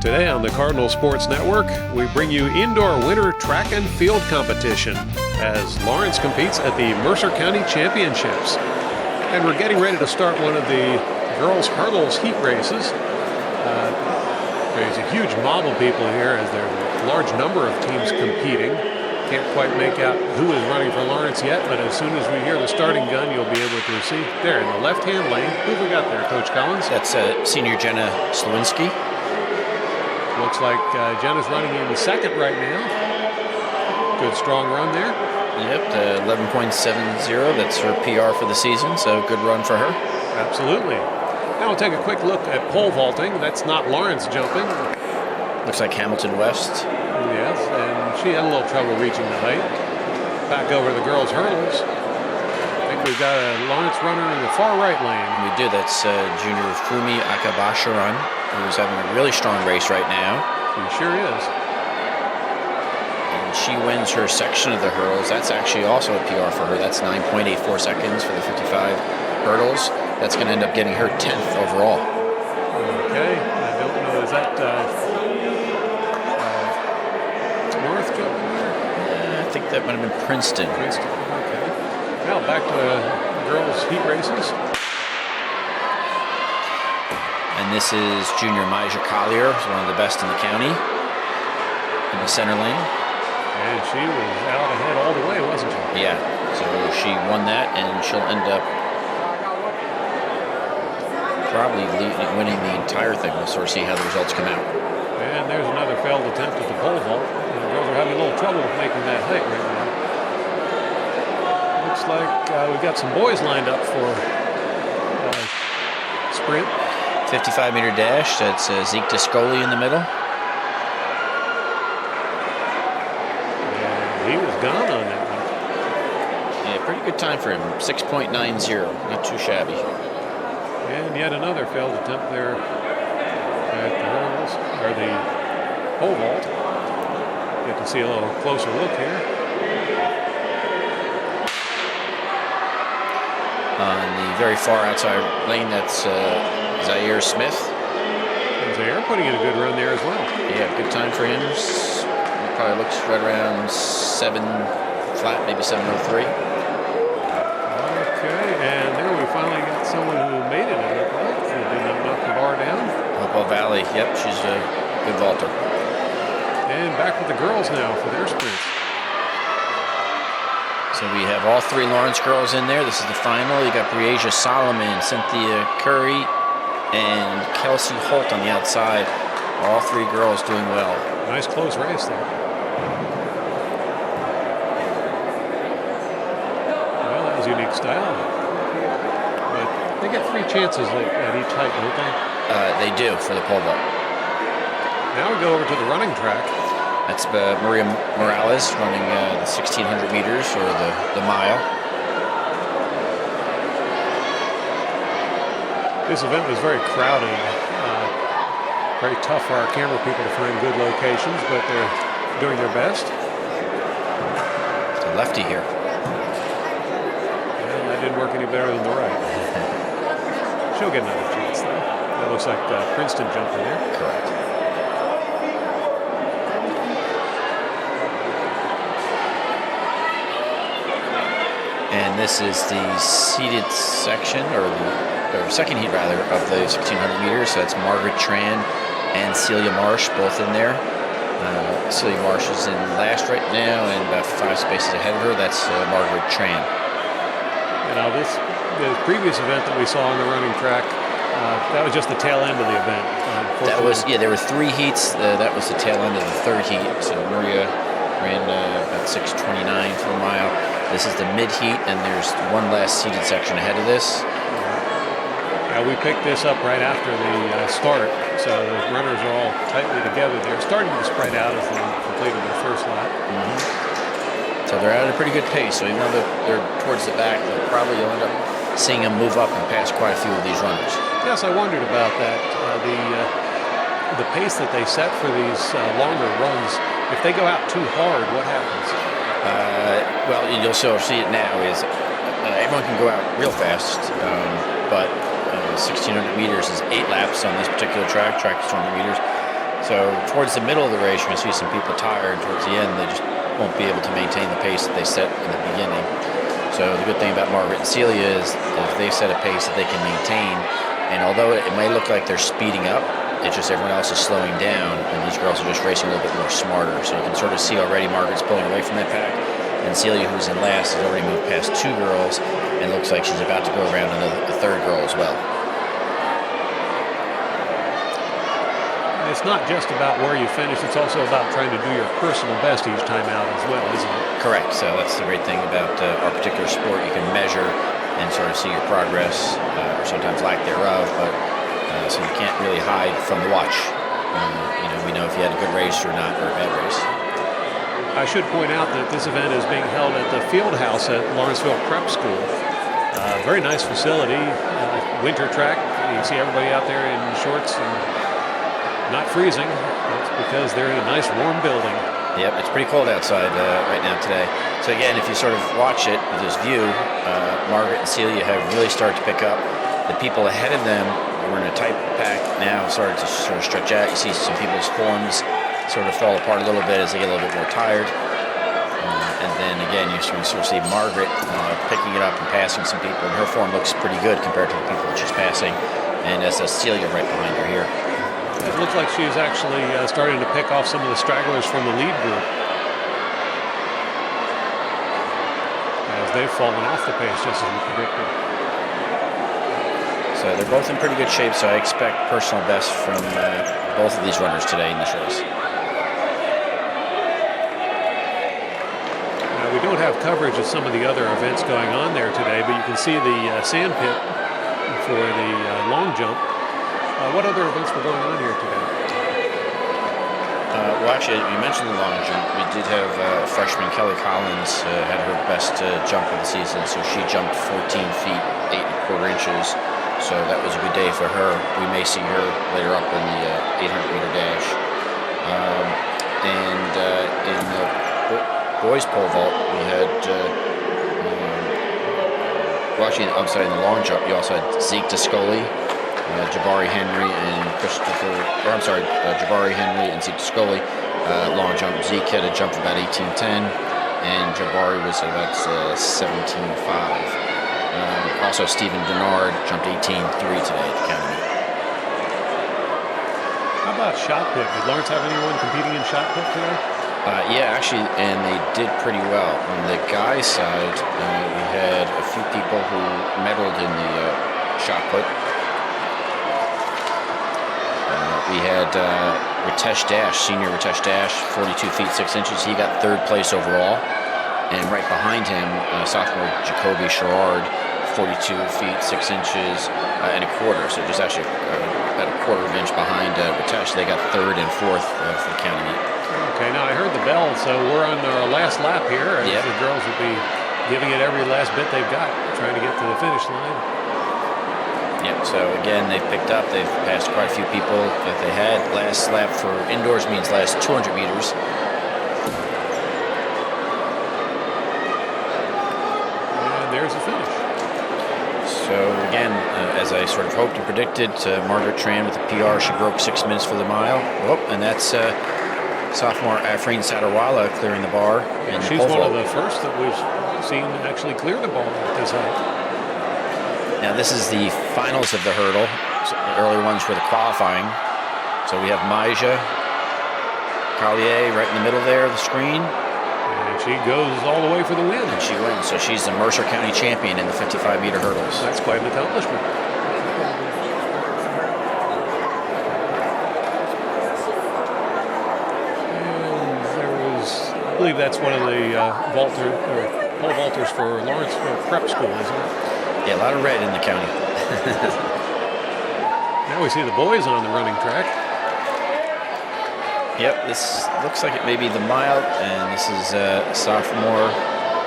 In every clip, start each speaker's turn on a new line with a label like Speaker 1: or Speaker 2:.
Speaker 1: Today on the Cardinal Sports Network, we bring you indoor winter track and field competition as Lawrence competes at the Mercer County Championships. And we're getting ready to start one of the girls' hurdles heat races. There's a huge mob of people here as there's a large number of teams competing. Can't quite make out who is running for Lawrence yet, but as soon as we hear the starting gun, you'll be able to see. There in the left-hand lane, who have we got there, Coach Collins?
Speaker 2: That's senior Jenna Slawinski.
Speaker 1: Looks like Jenna's running in second right now. Good strong run there.
Speaker 2: Yep, the 11.70. That's her PR for the season, so good run for her.
Speaker 1: Absolutely. Now we'll take a quick look at pole vaulting. That's not Lawrence jumping.
Speaker 2: Looks like Hamilton West.
Speaker 1: Yes, and she had a little trouble reaching the height. Back over the girls' hurdles. I think we've got a Lawrence runner in the far right lane.
Speaker 2: We do. That's junior Fumi Akabasharan, who's having a really strong race right now.
Speaker 1: She sure is.
Speaker 2: And she wins her section of the hurdles. That's actually also a PR for her. That's 9.84 seconds for the 55 hurdles. That's going to end up getting her 10th overall.
Speaker 1: Okay. I don't know. Is that North jumping there?
Speaker 2: I think that might have been Princeton.
Speaker 1: Princeton. Okay. Now back to girls' heat races.
Speaker 2: And this is junior Maja Collier, who's one of the best in the county, in the center lane.
Speaker 1: And she was out ahead all the way, wasn't she?
Speaker 2: Yeah, so she won that, and she'll end up probably winning the entire thing. We'll sort of see how the results come out.
Speaker 1: And there's another failed attempt at the pole vault. And the girls are having a little trouble with making that height right now. Looks like we've got some boys lined up for sprint.
Speaker 2: 55-meter dash. That's Zeke Discoli in the middle.
Speaker 1: And he was gone on that one.
Speaker 2: Yeah, pretty good time for him. 6.90. Not too shabby.
Speaker 1: And yet another failed attempt there at the hurdles, or the pole vault. Get to see a little closer look here.
Speaker 2: On the very far outside lane, that's Zaire Smith.
Speaker 1: And Zaire putting in a good run there as well.
Speaker 2: Yeah, good time for him. He probably looks right around 7 flat, maybe 7:03.
Speaker 1: Okay, and there we finally got someone who made it, it looked like. Who did not knock the bar down.
Speaker 2: Hopewell Valley, yep, she's a good vaulter.
Speaker 1: And back with the girls now for their sprints.
Speaker 2: So we have all three Lawrence girls in there. This is the final. You got Breasia Solomon, Cynthia Curry, and Kelsey Holt on the outside. All three girls doing well.
Speaker 1: Nice close race there. Well, that was unique style. But they get 3 chances at each height, don't they?
Speaker 2: They do for the pole vault.
Speaker 1: Now we go over to the running track.
Speaker 2: That's Maria Morales running the 1,600 meters, or the mile.
Speaker 1: This event was very crowded. Very tough for our camera people to find good locations, but they're doing their best.
Speaker 2: It's a lefty here.
Speaker 1: Well, that didn't work any better than the right. She'll get another chance, though. That looks like Princeton jumping there.
Speaker 2: Correct. And this is the seated section, or second heat rather, of the 1,600 meters. So that's Margaret Tran and Celia Marsh both in there. Celia Marsh is in last right now, and about 5 spaces ahead of her. That's Margaret Tran.
Speaker 1: Now the previous event that we saw on the running track, that was just the tail end of the event.
Speaker 2: That was, yeah, there were 3 heats. That was the tail end of the 3rd heat. So Maria ran about 6:29 for a mile. This is the mid-heat, and there's one last seated section ahead of this.
Speaker 1: Yeah, we picked this up right after the start, so the runners are all tightly together. They're starting to spread out as they completed their first lap.
Speaker 2: Mm-hmm. So they're at a pretty good pace, so even though they're towards the back, you'll end up seeing them move up and pass quite a few of these runners.
Speaker 1: Yes, I wondered about that. The pace that they set for these longer runs, if they go out too hard, what happens?
Speaker 2: Well, you'll sort of see it now. Everyone can go out real fast, but 1,600 meters is 8 laps on this particular track. Track is 200 meters. So towards the middle of the race, you're going to see some people tired. Towards the end, they just won't be able to maintain the pace that they set in the beginning. So the good thing about Margaret and Celia is if they set a pace that they can maintain, and although it may look like they're speeding up, it's just everyone else is slowing down, and these girls are just racing a little bit more smarter. So you can sort of see already Margaret's pulling away from that pack, and Celia, who's in last, has already moved past 2 girls, and looks like she's about to go around a 3rd girl as well.
Speaker 1: It's not just about where you finish, it's also about trying to do your personal best each time out as well, isn't it?
Speaker 2: Correct. So that's the great thing about our particular sport. You can measure and sort of see your progress, or sometimes lack thereof, but so you can't really hide from the watch. We know if you had a good race or not, or a bad race.
Speaker 1: I should point out that this event is being held at the field house at Lawrenceville Prep School. Very nice facility, winter track. You see everybody out there in shorts and not freezing. That's because they're in a nice warm building.
Speaker 2: Yep, it's pretty cold outside right now today. So again, if you sort of watch it with this view, Margaret and Celia have really started to pick up. The people ahead of them were in a tight pack now, started to sort of stretch out. You see some people's forms sort of fall apart a little bit as they get a little bit more tired. And then again, you sort of see Margaret picking it up and passing some people, and her form looks pretty good compared to the people that she's passing. And as does Celia right behind her here.
Speaker 1: It looks like she's actually starting to pick off some of the stragglers from the lead group, as they've fallen off the pace just as we predicted.
Speaker 2: So they're both in pretty good shape, so I expect personal best from both of these runners today in this race.
Speaker 1: Now, we don't have coverage of some of the other events going on there today, but you can see the sand pit for the long jump. What other events were going on here today?
Speaker 2: Well, actually, you mentioned the long jump. We did have freshman Kelly Collins had her best jump of the season, so she jumped 14 feet, 8¼ inches. So that was a good day for her. We may see her later up in the 800-meter dash. And in the boys pole vault, we had, watching outside in the long jump, you also had Zeke Discoli, Jabari Henry and Jabari Henry and Zeke Discoli. Long jump, Zeke had a jump of about 18:10, and Jabari was about 17:5. Also, Stephen Denard jumped 18:3 today at the county meet.
Speaker 1: How about shot put? Did Lawrence have anyone competing in shot put today?
Speaker 2: Yeah, actually, and they did pretty well. On the guys' side, we had a few people who medaled in the shot put. We had Ritesh Dash, senior Ritesh Dash, 42 feet 6 inches. He got 3rd place overall. And right behind him, sophomore Jacoby Sherrard, 42 feet 6 inches and a quarter. So just actually about a quarter of an inch behind Ritesh. They got 3rd and 4th for the county meet.
Speaker 1: Okay, now I heard the bell, so we're on our last lap here. Yep. The girls will be giving it every last bit they've got, trying to get to the finish line.
Speaker 2: Yep, so again, they've picked up. They've passed quite a few people that they had. Last lap for indoors means last 200 meters.
Speaker 1: And there's the finish.
Speaker 2: So again, as I sort of hoped and predicted, Margaret Tran with a PR. She broke 6 minutes for the mile. Oh, and that's sophomore Afreen Sadarwala clearing the bar. And
Speaker 1: she's one of the first that we've seen actually clear the bar at this height.
Speaker 2: Now this is the finals of the hurdle. So the earlier ones were the qualifying. So we have Maja Collier right in the middle there of the screen.
Speaker 1: And she goes all the way for the win.
Speaker 2: And she wins. So she's the Mercer County champion in the 55-meter hurdles.
Speaker 1: That's quite an accomplishment. And there was, I believe that's one of the pole vaulters for Lawrenceville Prep School, isn't it?
Speaker 2: Yeah, a lot of red in the county.
Speaker 1: Now we see the boys on the running track.
Speaker 2: Yep, this looks like it may be the mile, and this is sophomore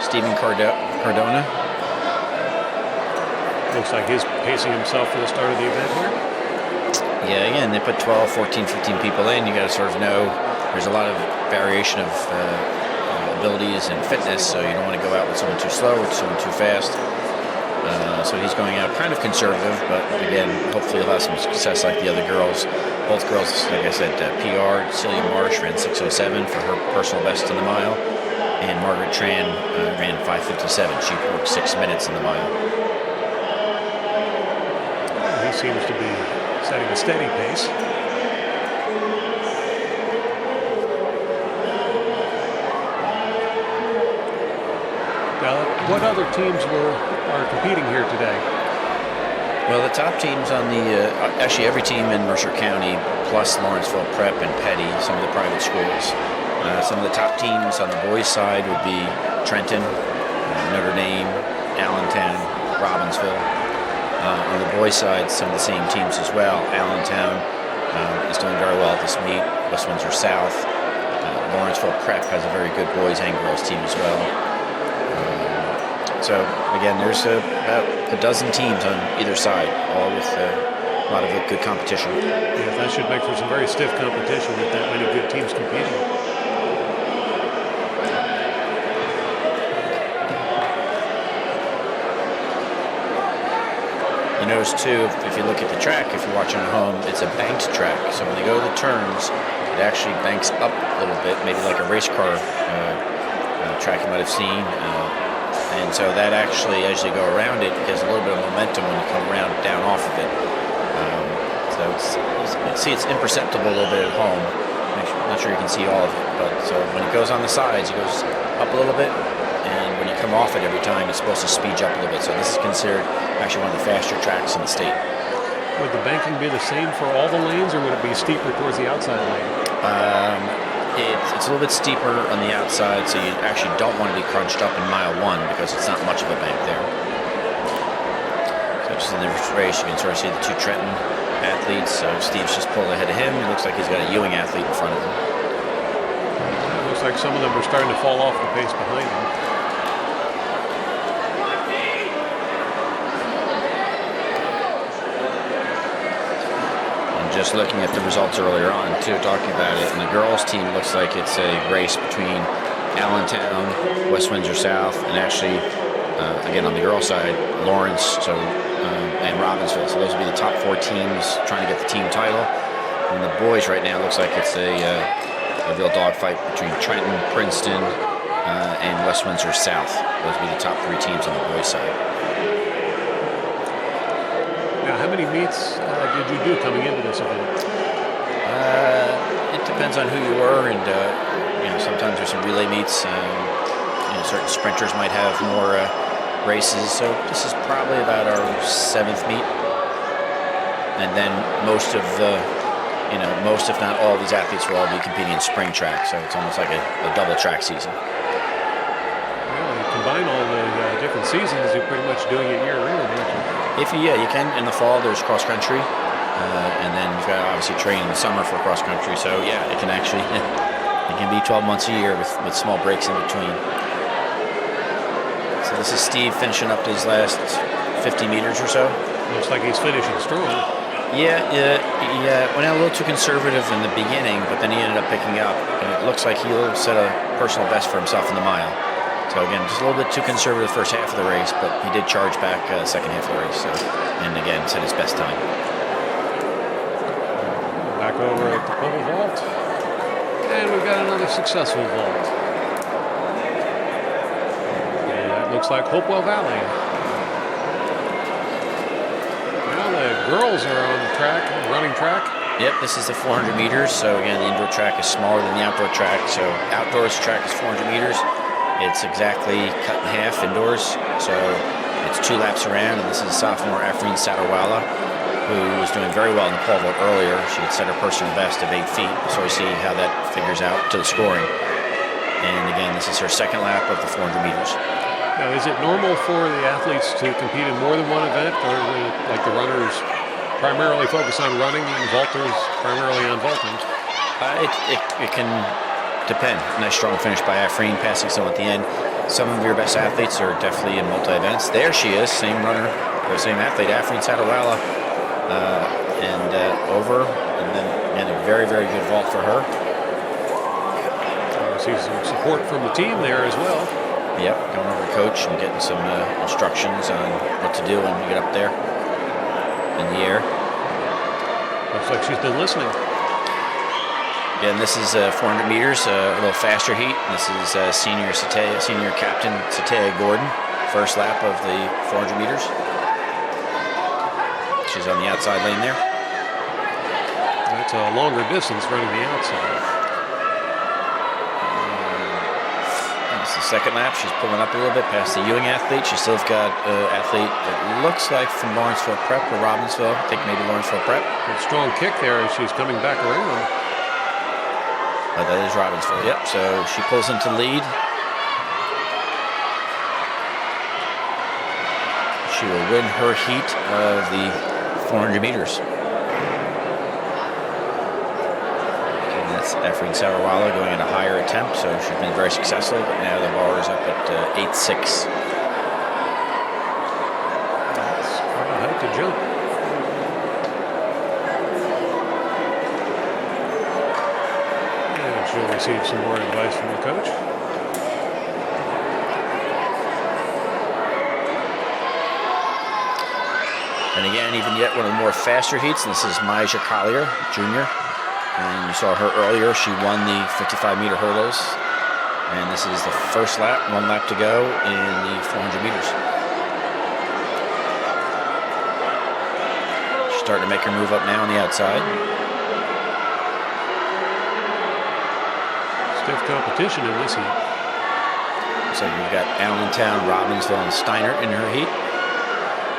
Speaker 2: Stephen Cardona.
Speaker 1: Looks like he's pacing himself for the start of the event here.
Speaker 2: Yeah, again, they put 12, 14, 15 people in. You got to sort of know there's a lot of variation of abilities and fitness, so you don't want to go out with someone too slow or someone too fast. So he's going out kind of conservative, but again, hopefully he'll have some success like the other girls. Both girls, like I said, PR, Celia Marsh ran 6:07 for her personal best in the mile, and Margaret Tran ran 5:57. She worked 6 minutes in the mile.
Speaker 1: He seems to be setting a steady pace. Now, what other teams are competing here today?
Speaker 2: Well, the top teams on the, actually every team in Mercer County, plus Lawrenceville Prep and Petty, some of the private schools. Some of the top teams on the boys' side would be Trenton, Notre Dame, Allentown, Robbinsville. On the boys' side, some of the same teams as well. Allentown is doing very well at this meet. West Windsor South. Lawrenceville Prep has a very good boys and girls team as well. So again, there's about a dozen teams on either side, all with a lot of good competition.
Speaker 1: Yeah, that should make for some very stiff competition with that many good teams competing.
Speaker 2: You notice too, if you look at the track, if you're watching at home, it's a banked track. So when they go to the turns, it actually banks up a little bit, maybe like a race car track you might have seen. And so that actually, as you go around it, gives a little bit of momentum when you come around down off of it. So it's imperceptible a little bit at home. I'm not sure you can see all of it, but so when it goes on the sides, it goes up a little bit, and when you come off it every time, it's supposed to speed you up a little bit. So this is considered actually one of the faster tracks in the state.
Speaker 1: Would the banking be the same for all the lanes, or would it be steeper towards the outside lane?
Speaker 2: It's a little bit steeper on the outside, so you actually don't want to be crunched up in mile 1 because it's not much of a bank there. So just in the race, you can sort of see the two Trenton athletes. So Steve's just pulled ahead of him. It looks like he's got a Ewing athlete in front of him.
Speaker 1: It looks like some of them are starting to fall off the pace behind him.
Speaker 2: Just looking at the results earlier on, too, talking about it, and the girls' team looks like it's a race between Allentown, West Windsor South, and actually, again, on the girls' side, Lawrence, and Robbinsville. So those would be the top 4 teams trying to get the team title. And the boys right now looks like it's a real dogfight between Trenton, Princeton, and West Windsor South. Those would be the top 3 teams on the boys' side.
Speaker 1: Now, how many meets did you do coming into this event?
Speaker 2: It depends on who you were, and sometimes there's some relay meets. Certain sprinters might have more races. So this is probably about our 7th meet, and then most if not all of these athletes will all be competing in spring track. So it's almost like a double track season.
Speaker 1: Well, you combine all the different seasons, you're pretty much doing it year-round, aren't you?
Speaker 2: You can. In the fall, there's cross country, and then you've got to obviously train in the summer for cross country. So yeah, it can actually it can be 12 months a year with small breaks in between. So this is Steve finishing up his last 50 meters or so.
Speaker 1: Looks like he's finishing strong.
Speaker 2: Yeah. Went out a little too conservative in the beginning, but then he ended up picking up, and it looks like he'll set a personal best for himself in the mile. So again, just a little bit too conservative first half of the race, but he did charge back second half of the race. So, and again, set his best time.
Speaker 1: Back over at the pole vault. And we've got another successful vault. And that looks like Hopewell Valley. Now the girls are on the track, running track.
Speaker 2: Yep, this is the 400 meters. So again, the indoor track is smaller than the outdoor track. So outdoors track is 400 meters. It's exactly cut in half indoors, so it's 2 laps around, and this is sophomore Afreen Sadarwala, who was doing very well in the pole vault earlier. She had set her personal best of 8 feet, so we see how that figures out to the scoring. And again, this is her second lap of the 400 meters.
Speaker 1: Now, is it normal for the athletes to compete in more than one event, or like the runners primarily focus on running and vaulters primarily on vaulting?
Speaker 2: It can depend. Nice strong finish by Afreen, passing someone at the end. Some of your best athletes are definitely in multi-events. There she is, same runner, or same athlete, Afreen Sadarwala, and over, and then again, a very, very good vault for her.
Speaker 1: See some support from the team there as well.
Speaker 2: Yep, going over to coach and getting some instructions on what to do when you get up there in the air.
Speaker 1: Looks like she's been listening.
Speaker 2: Again, this is 400 meters, a little faster heat. This is senior captain Satea Gordon, first lap of the 400 meters. She's on the outside lane there.
Speaker 1: That's a longer distance running the outside.
Speaker 2: It's the second lap. She's pulling up a little bit past the Ewing athlete. She's still got an athlete that looks like from Lawrenceville Prep or Robbinsville. I think maybe Lawrenceville Prep.
Speaker 1: A strong kick there as she's coming back around.
Speaker 2: But that is Robbinsville. Yep. So she pulls into lead. She will win her heat of the 400 meters. And that's Efreen Sarawala going at a higher attempt, so she's been very successful, but now the bar is up at 8.6.
Speaker 1: That's quite a height to jump. And she'll receive some more advice from the coach.
Speaker 2: And again, even yet one of the more faster heats. This is Maja Collier, Jr. And you saw her earlier. She won the 55-meter hurdles. And this is the first lap, 1 lap to go in the 400 meters. She's starting to make her move up now on the outside.
Speaker 1: Stiff competition in this heat.
Speaker 2: So you've got Allentown, Robbinsville, and Steiner in her heat.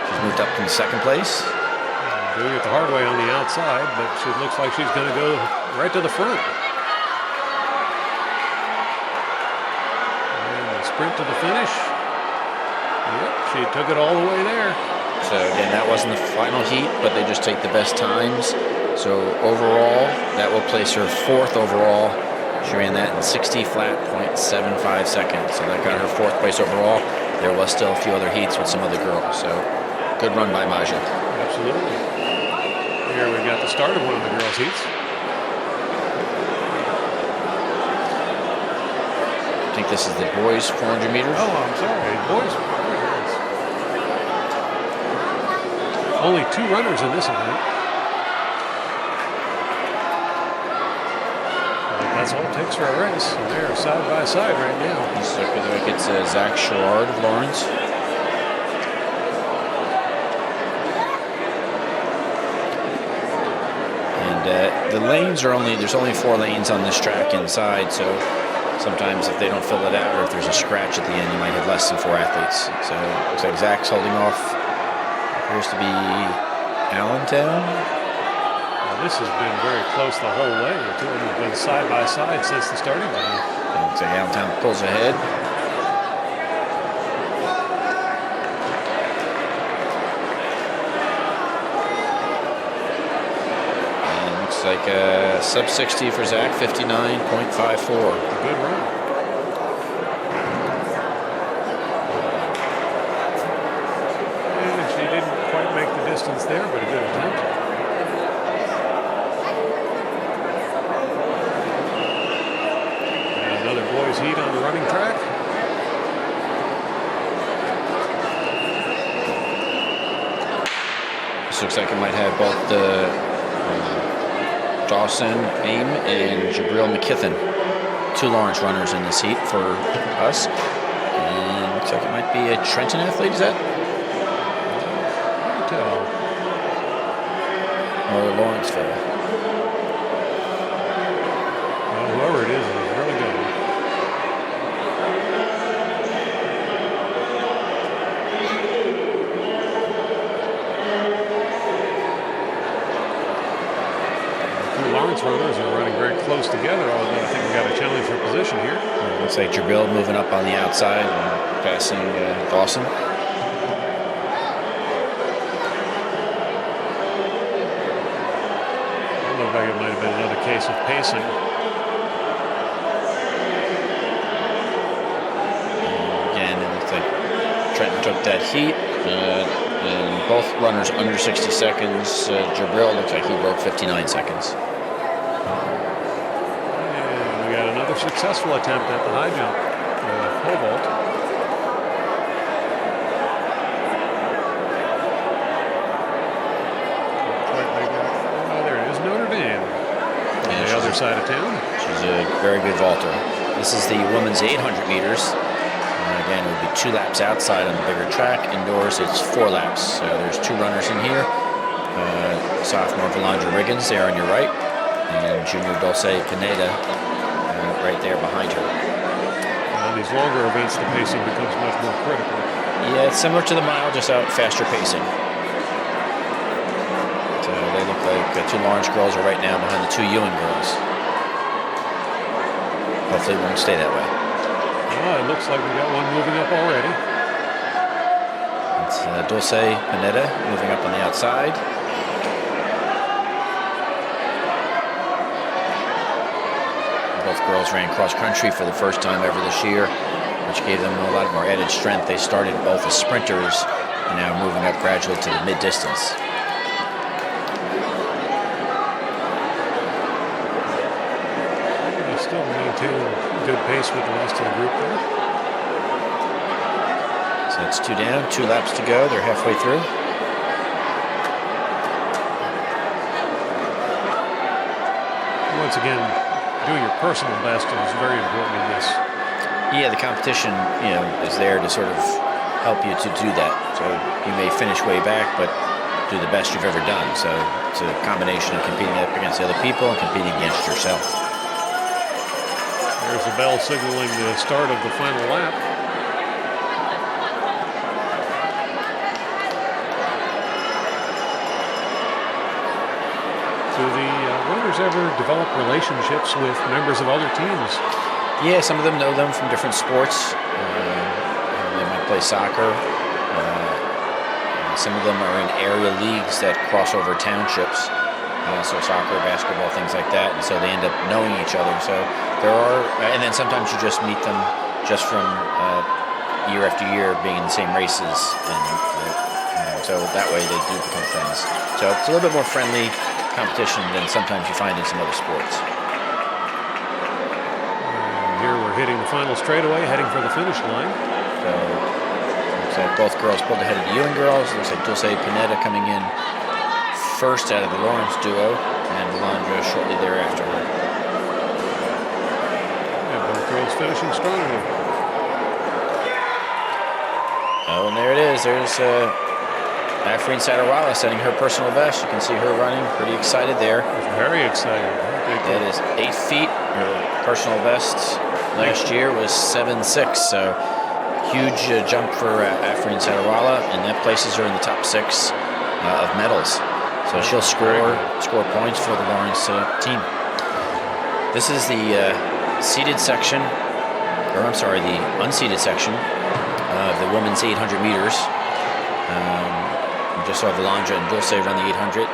Speaker 2: She's moved up in second place.
Speaker 1: Doing it the hard way on the outside, but she looks like she's going to go right to the front. And a sprint to the finish. Yep, she took it all the way there.
Speaker 2: So again, that wasn't the final heat, but they just take the best times. So overall, that will place her 4th overall. She ran that in 60 flat 0.75 seconds. So that got her 4th place overall. There was still a few other heats with some other girls. So good run by Maja.
Speaker 1: Absolutely. Here we've got the start of one of the girls' heats.
Speaker 2: I think this is the boys 400 meters.
Speaker 1: Oh, I'm sorry. Boys. Only 2 runners in this event. That's all it takes for a race. And they're side by side right now.
Speaker 2: Looks like it's Zach Sherrard of Lawrence. The lanes are there's only 4 lanes on this track inside, so sometimes if they don't fill it out or if there's a scratch at the end, you might have less than 4 athletes. So it looks like Zach's holding off. Appears to be Allentown.
Speaker 1: Well, this has been very close the whole way. The two of them have been side by side since the starting line.
Speaker 2: It looks like Allentown pulls ahead. Like sub 60 for Zach, 59.54.
Speaker 1: A good run. And she didn't quite make the distance there, but a good attempt. And another boys' heat on the running track.
Speaker 2: This looks like it might have both the Dawson Aim and Jabril McKithen, 2 Lawrence runners in this heat for us. And looks like it might be a Trenton athlete, is that?
Speaker 1: Tell.
Speaker 2: Or Lawrenceville.
Speaker 1: Well, whoever it is really good. Lawrence runners are running very close together, although I think we got a challenge for position here.
Speaker 2: Looks like Jabril moving up on the outside and passing Dawson.
Speaker 1: It looked like it might have been another case of pacing.
Speaker 2: Again, it looks like Trenton took that heat. And both runners under 60 seconds. Jabril looks like he broke 59 seconds.
Speaker 1: And we got another successful attempt at the high jump, pole vault. other side of town.
Speaker 2: She's a very good vaulter. This is the women's 800 meters. Again, it would be 2 laps outside on the bigger track. Indoors, it's 4 laps. So there's 2 runners in here. Sophomore Valandra Riggins there on your right, and junior Dulce Pineda right there behind her.
Speaker 1: On these longer events, the pacing becomes much more critical.
Speaker 2: Yeah, it's similar to the mile, just out faster pacing. So they look like the 2 Lawrence girls are right now behind the 2 Ewing girls. Hopefully it won't stay that way.
Speaker 1: It looks like we got one moving up already.
Speaker 2: It's Dulce Pineda moving up on the outside. Both girls ran cross country for the first time ever this year, which gave them a lot more added strength. They started both as sprinters and now moving up gradually to the mid-distance.
Speaker 1: They still maintain good pace with the rest of the group there.
Speaker 2: So that's 2 down, 2 laps to go. They're halfway through.
Speaker 1: Once again, doing your personal best is very important in this.
Speaker 2: Yeah, the competition, is there to sort of help you to do that. So you may finish way back, but do the best you've ever done. So it's a combination of competing up against the other people and competing against yourself.
Speaker 1: There's the bell signaling the start of the final lap. Do the runners ever develop relationships with members of other teams?
Speaker 2: Yeah, some of them know them from different sports. They might play soccer. Some of them are in area leagues that cross over townships. So soccer, basketball, things like that. And so they end up knowing each other. So there are, and then sometimes you just meet them just from year after year being in the same races. And so that way they do become friends. So it's a little bit more friendly competition than sometimes you find in some other sports.
Speaker 1: Here we're hitting the final straightaway, heading for the finish line.
Speaker 2: So looks like both girls pulled ahead of the Ewing girls. Looks like Dulce Pineda coming in first out of the Lawrence duo, and Valandra shortly thereafter.
Speaker 1: Yeah, both girls finishing strongly.
Speaker 2: Oh, and there it is. There's Afreen Sadarwala setting her personal best. You can see her running, pretty excited there.
Speaker 1: Very excited.
Speaker 2: That is 8 feet. Her personal best last year was 7.6, so huge jump for Afreen Sadarwala, and that places her in the top 6 of medals. So she'll score points for the Lawrence team. This is the seated section, or I'm sorry, the unseated section of the women's 800 meters. We just saw Valandra and Dulce run the 800.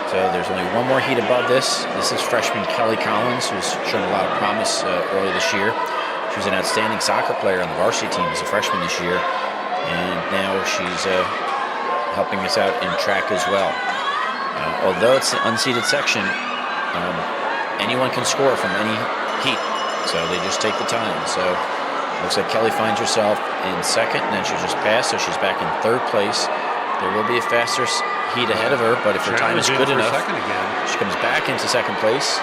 Speaker 2: So there's only one more heat above this. This is freshman Kelly Collins, who's shown a lot of promise early this year. She was an outstanding soccer player on the varsity team as a freshman this year, and now she's helping us out in track as well. Although it's an unseated section, anyone can score from any heat, so they just take the time. So looks like Kelly finds herself in second, and then she'll just pass, so she's back in 3rd place. There will be a faster heat ahead of her, but if her time is good enough, she comes back into 2nd place.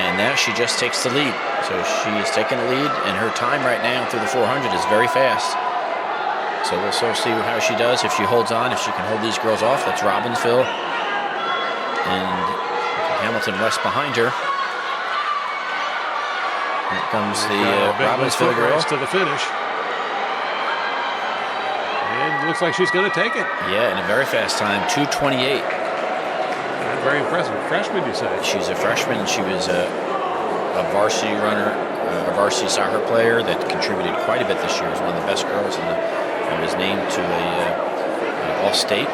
Speaker 2: And now she just takes the lead. So she is taking the lead, and her time right now through the 400 is very fast. So we'll sort of see how she does, if she holds on, if she can hold these girls off. That's Robbinsville and Hamilton West behind her. Here comes the Robbinsville girl
Speaker 1: to the finish. And looks like she's going to take it.
Speaker 2: Yeah, in a very fast time, 2:28.
Speaker 1: Very impressive. Freshman, you say?
Speaker 2: She's a freshman. She was a varsity runner, a varsity soccer player that contributed quite a bit this year. Was one of the best girls, and was named to a All-State.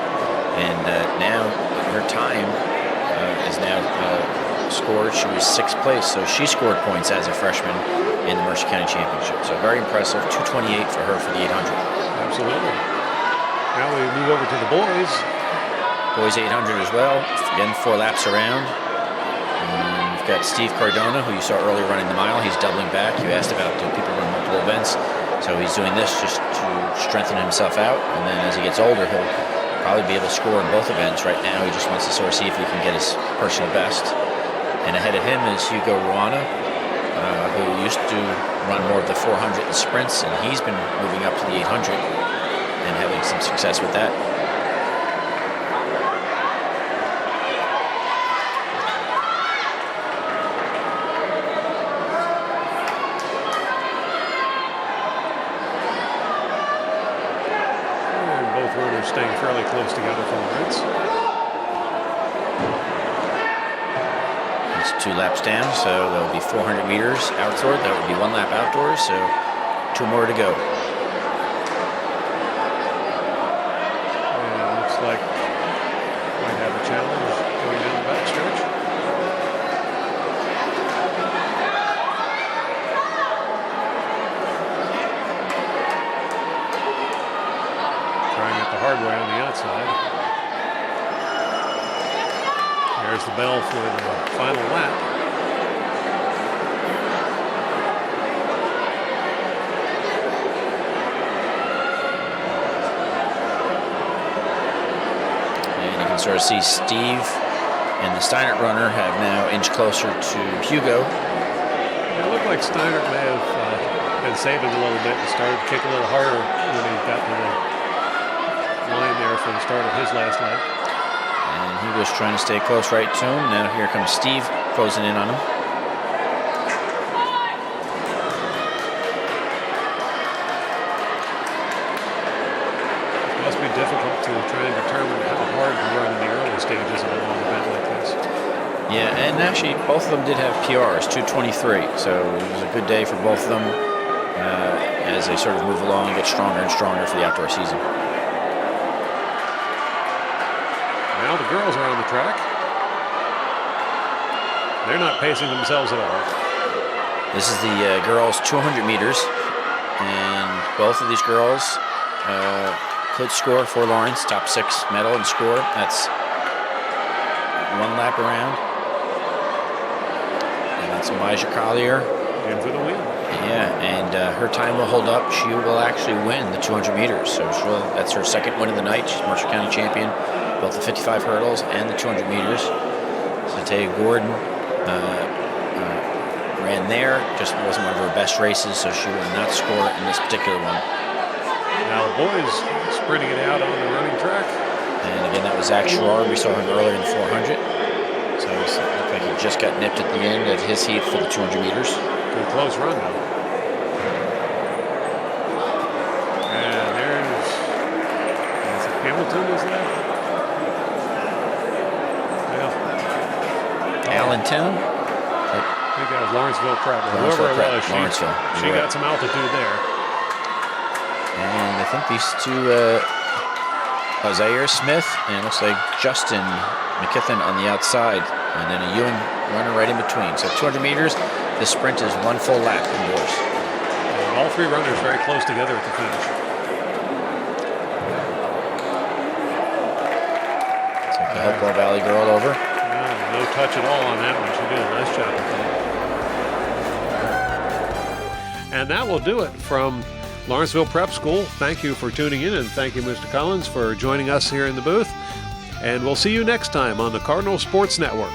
Speaker 2: And now her time is now scored. She was 6th place, so she scored points as a freshman in the Mercer County Championship. So very impressive. 2:28 for her for the 800.
Speaker 1: Absolutely. Now we move over to the boys.
Speaker 2: Boys 800 as well. Again, 4 laps around. We've got Steve Cardona, who you saw earlier running the mile. He's doubling back. You asked about do people run multiple events. So he's doing this just to strengthen himself out. And then as he gets older, he'll probably be able to score in both events. Right now, he just wants to sort of see if he can get his personal best. And ahead of him is Hugo Ruana, who used to run more of the 400 and sprints, and he's been moving up to the 800 and having some success with that.
Speaker 1: And both runners staying fairly close together for Lawrence.
Speaker 2: It's 2 laps down, so there'll be 400 meters outdoors. That would be 1 lap outdoors, so 2 more to go.
Speaker 1: And it looks like might have a challenge going down the backstretch. Trying it the hard way on the outside. There's the bell for the final lap.
Speaker 2: And you can sort of see Steve and the Steinert runner have now inched closer to Hugo.
Speaker 1: It looked like Steinert may have been saving a little bit and started to kick a little harder when he got to the line there for the start of his last lap.
Speaker 2: And he was trying to stay close right to him. Now here comes Steve closing in on him.
Speaker 1: It must be difficult to try and determine how hard to run in the early stages of a long event like this.
Speaker 2: Yeah, and actually both of them did have PRs, 2:23. So it was a good day for both of them as they sort of move along and get stronger and stronger for the outdoor season.
Speaker 1: Now the girls are on the track. They're not pacing themselves at all.
Speaker 2: This is the girls' 200 meters, and both of these girls could score for Lawrence, top 6 medal and score. That's 1 lap around. And that's Maja Collier.
Speaker 1: In for the win.
Speaker 2: Yeah, and her time will hold up. She will actually win the 200 meters. So that's her 2nd win of the night. She's Mercer County champion, both the 55 hurdles and the 200 meters. So Taya Gordon ran there. Just wasn't one of her best races, so she will not score in this particular one.
Speaker 1: Now the boys sprinting it out on the running track.
Speaker 2: And again, that was Zach Sherrard. We saw him earlier in the 400. So it looked like he just got nipped at the end of his heat for the 200 meters.
Speaker 1: Good close run though. And there's Hamilton, is that? Yeah.
Speaker 2: Allentown?
Speaker 1: I think that was Lawrenceville Prep.
Speaker 2: Lawrenceville
Speaker 1: Whoever it
Speaker 2: Prep,
Speaker 1: was,
Speaker 2: Lawrenceville.
Speaker 1: she got some altitude there.
Speaker 2: And I think these two, Zaire Smith and it looks like Justin McKithen on the outside, and then a Ewing runner right in between. So 200 meters, the sprint is 1 full lap indoors.
Speaker 1: And all 3 runners very close together at the finish.
Speaker 2: It's like the Hopewell Valley girl over.
Speaker 1: No touch at all on that one. She did a nice job with that. And that will do it from Lawrenceville Prep School. Thank you for tuning in, and thank you, Mr. Collins, for joining us here in the booth. And we'll see you next time on the Cardinal Sports Network.